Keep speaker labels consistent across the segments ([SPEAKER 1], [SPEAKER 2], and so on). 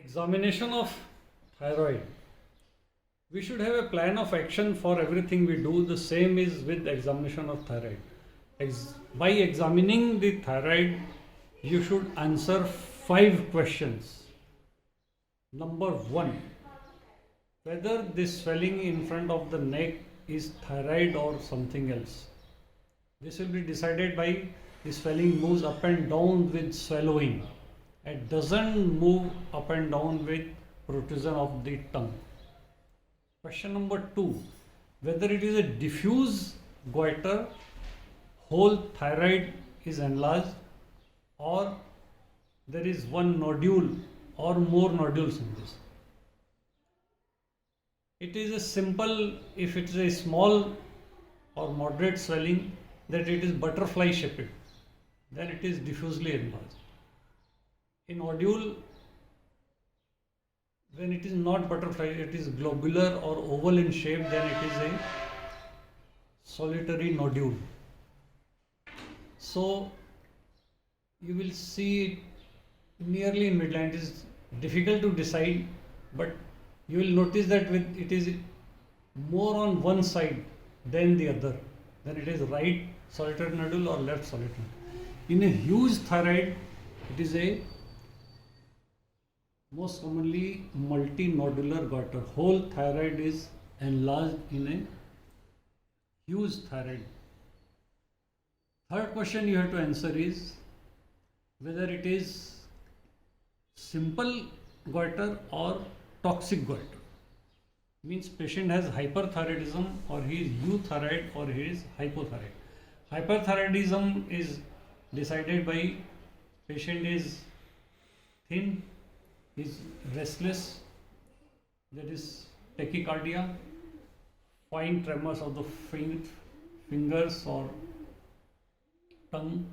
[SPEAKER 1] Examination of thyroid. We should have a plan of action for everything we do. The same is with examination of thyroid. By examining the thyroid, you should answer 5 questions. Number 1, whether this swelling in front of the neck is thyroid or something else. This will be decided by the swelling moves up and down with swallowing. It doesn't move up and down with protrusion of the tongue. Question number 2, whether it is a diffuse goiter, whole thyroid is enlarged, or there is one nodule or more nodules in this. It is a simple, if it is a small or moderate swelling, that it is butterfly shaped, then it is diffusely enlarged. A nodule, when it is not butterfly, it is globular or oval in shape, then it is a solitary nodule. So you will see it nearly in midline. It is difficult to decide, but you will notice that it is more on one side than the other. Then it is right solitary nodule or left solitary nodule. In a huge thyroid, it is a most commonly multinodular goiter. Whole thyroid is enlarged in a huge thyroid. Third question you have to answer is whether it is simple goiter or toxic goiter. Means patient has hyperthyroidism, or he is euthyroid, or he is hypothyroid. Hyperthyroidism is decided by patient is thin, is restless, there is tachycardia, fine tremors of the fingers or tongue.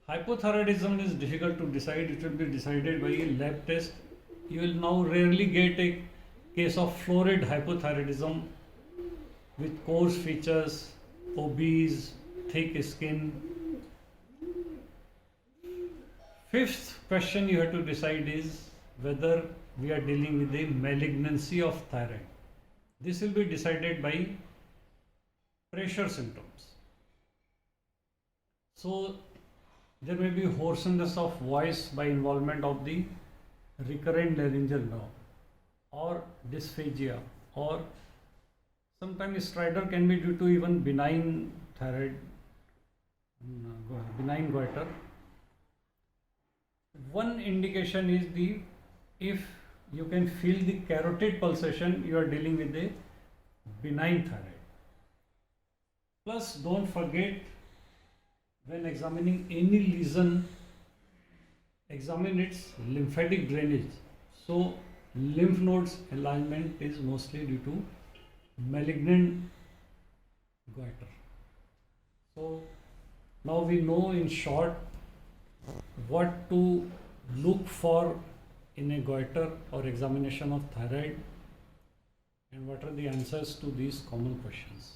[SPEAKER 1] Hypothyroidism is difficult to decide. It will be decided by a lab test. You will now rarely get a case of florid hypothyroidism with coarse features, obese, thick skin. Fifth question you have to decide is whether we are dealing with a malignancy of thyroid. This will be decided by pressure symptoms. So there may be hoarseness of voice by involvement of the recurrent laryngeal nerve, or dysphagia, or sometimes stridor can be due to even benign thyroid, benign goiter. One indication is if you can feel the carotid pulsation, you are dealing with a benign thyroid. Plus, don't forget, when examining any lesion, examine its lymphatic drainage. So lymph nodes alignment is mostly due to malignant goiter. So now we know in short what to look for in a goiter or examination of thyroid, and what are the answers to these common questions.